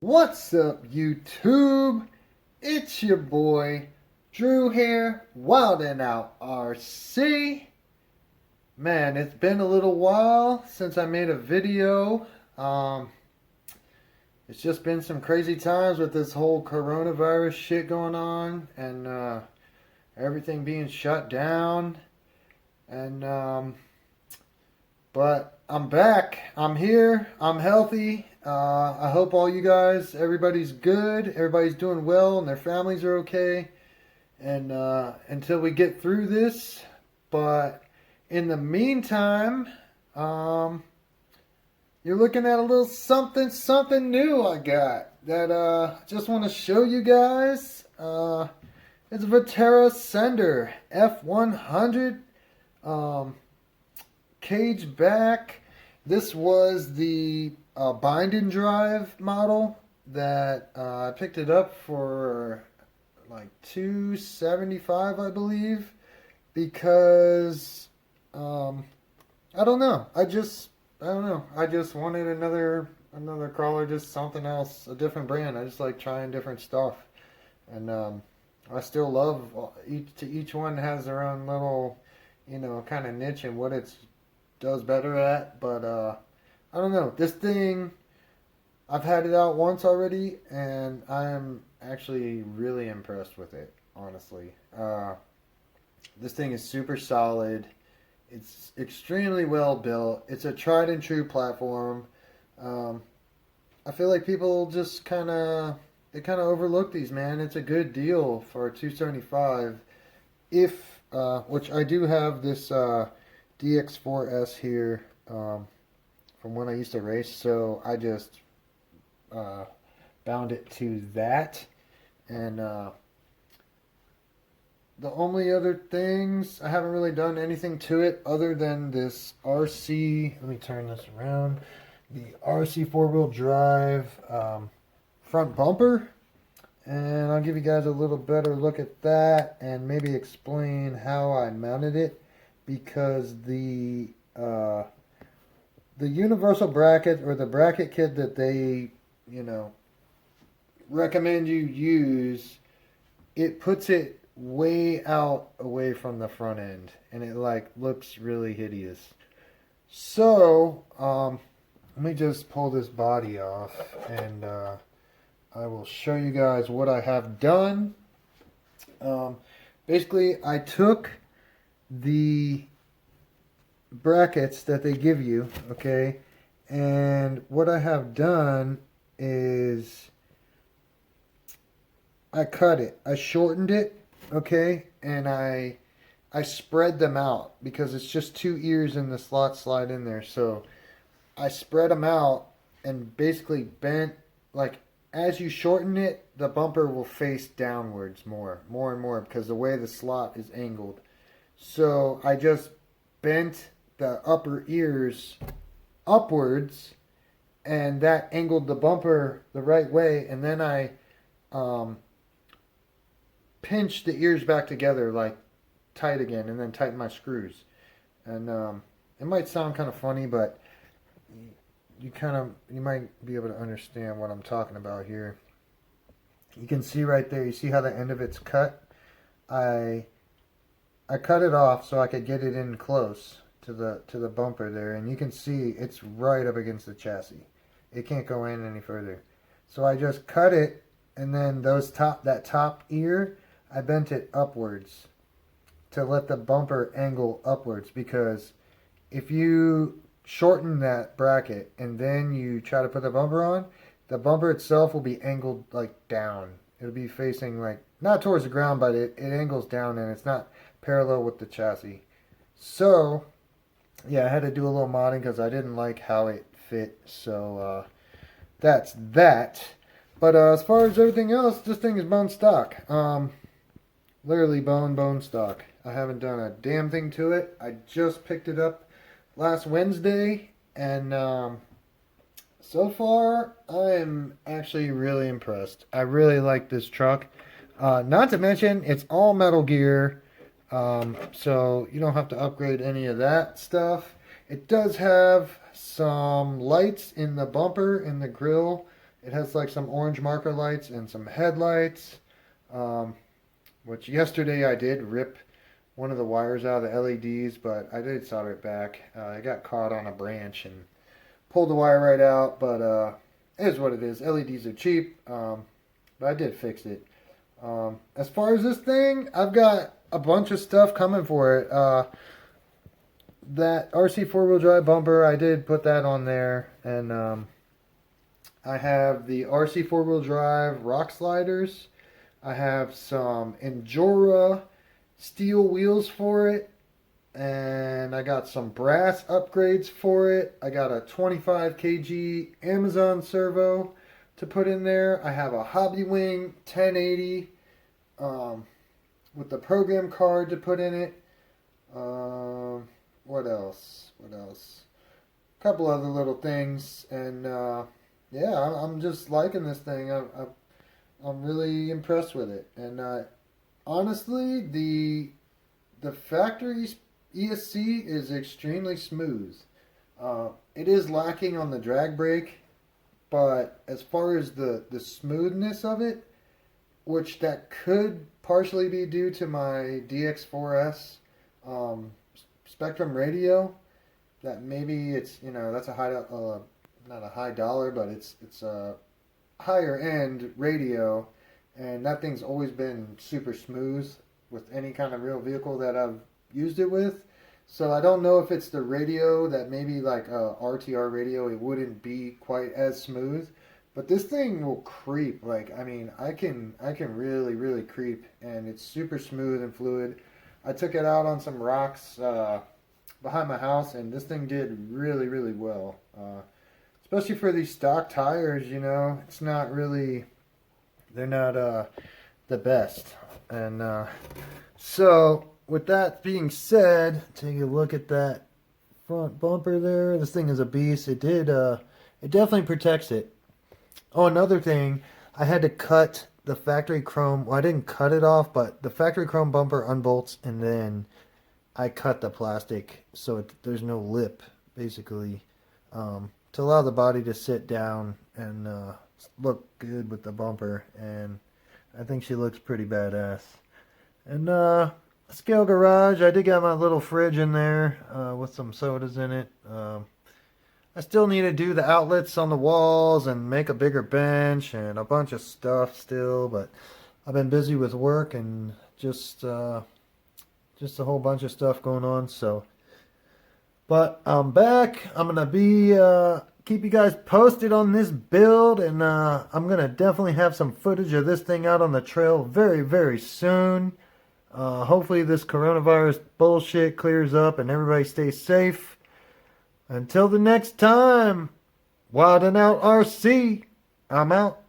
What's up, YouTube? It's your boy, Drew here, WILDINOUT RC. Man, it's been a little while since I made a video. It's just been some crazy times with this whole coronavirus shit going on and everything being shut down. And But I'm back. I'm here. I'm healthy. I hope all you guys, everybody's good. Everybody's doing well and their families are okay. And until we get through this. But in the meantime, you're looking at a little something new I got that just want to show you guys. It's a Vaterra sender f100. Cage back. This was the bind and drive model that I picked it up for like $275, I believe, because I don't know. I don't know. I just wanted another crawler, just something else, a different brand. I just like trying different stuff, and I still love each one has their own little, kind of niche and what it's does better at. But I don't know, this thing, I've had it out once already and I am actually really impressed with it, honestly. This thing is super solid. It's extremely well built. It's a tried and true platform. I feel like people just they kind of overlook these, man. It's a good deal for $275. If which I do have this DX4S here from when I used to race, so I just bound it to that. And the only other things, I haven't really done anything to it other than this RC, let me turn this around, the RC four-wheel drive front bumper. And I'll give you guys a little better look at that and maybe explain how I mounted it, because the universal bracket, or the bracket kit that they recommend you use, it puts it way out away from the front end and it like looks really hideous. So let me just pull this body off and I will show you guys what I have done. Basically, I took the brackets that they give you, okay, and what I have done is I cut it, I shortened it, okay, and I spread them out because it's just two ears in the slot slide in there. So I spread them out and basically bent, like, as you shorten it, the bumper will face downwards more and more because the way the slot is angled. So I just bent the upper ears upwards, and that angled the bumper the right way. And then I pinched the ears back together, like tight again, and then tighten my screws. And it might sound kind of funny, but you might be able to understand what I'm talking about here. You can see right there, you see how the end of it's cut? I cut it off so I could get it in close to the bumper there, and you can see it's right up against the chassis. It can't go in any further. So I just cut it, and then that top ear, I bent it upwards to let the bumper angle upwards, because if you shorten that bracket and then you try to put the bumper on, the bumper itself will be angled like down. It'll be facing like not towards the ground, but it angles down and it's not parallel with the chassis. So yeah, I had to do a little modding because I didn't like how it fit. So that's that. But as far as everything else, this thing is bone stock. Literally bone stock. I haven't done a damn thing to it. I just picked it up last Wednesday, and so far I am actually really impressed. I really like this truck. Not to mention, it's all Metal Gear, so you don't have to upgrade any of that stuff. It does have some lights in the bumper, in the grill, It has like some orange marker lights and some headlights, which yesterday I did rip one of the wires out of the LEDs, but I did solder it back. It got caught on a branch and pulled the wire right out, but it is what it is. LEDs are cheap, but I did fix it. As far as this thing, I've got a bunch of stuff coming for it. That RC four-wheel drive bumper, I did put that on there, and I have the RC four-wheel drive rock sliders. I have some Endura steel wheels for it, and I got some brass upgrades for it. I got a 25 kg Amazon servo to put in there. I have a Hobbywing 1080 with the program card to put in it. What else? A couple other little things, and yeah, I'm just liking this thing. I'm really impressed with it, and honestly, the factory ESC is extremely smooth. It is lacking on the drag brake, but as far as the smoothness of it, which that could partially be due to my DX4S Spectrum radio, that maybe it's, that's a high, not a high dollar, but it's a higher end radio, and that thing's always been super smooth with any kind of real vehicle that I've used it with. So I don't know if it's the radio, that maybe like a RTR radio, it wouldn't be quite as smooth. But this thing will creep. Like, I mean, I can really, really creep, and it's super smooth and fluid. I took it out on some rocks behind my house, and this thing did really, really well. Especially for these stock tires, it's not really, they're not the best. And so, with that being said, take a look at that front bumper there. This thing is a beast. It definitely protects it. Oh, another thing, I had to cut the factory chrome. Well, I didn't cut it off, but the factory chrome bumper unbolts, and then I cut the plastic so there's no lip, basically, to allow the body to sit down and look good with the bumper. And I think she looks pretty badass. And Scale Garage, I did got my little fridge in there with some sodas in it. I still need to do the outlets on the walls and make a bigger bench and a bunch of stuff still, but I've been busy with work and just a whole bunch of stuff going on. So, but I'm back. I'm gonna be keep you guys posted on this build, and I'm gonna definitely have some footage of this thing out on the trail very, very soon. Hopefully this coronavirus bullshit clears up and everybody stays safe. Until the next time, WILDINOUT RC, I'm out.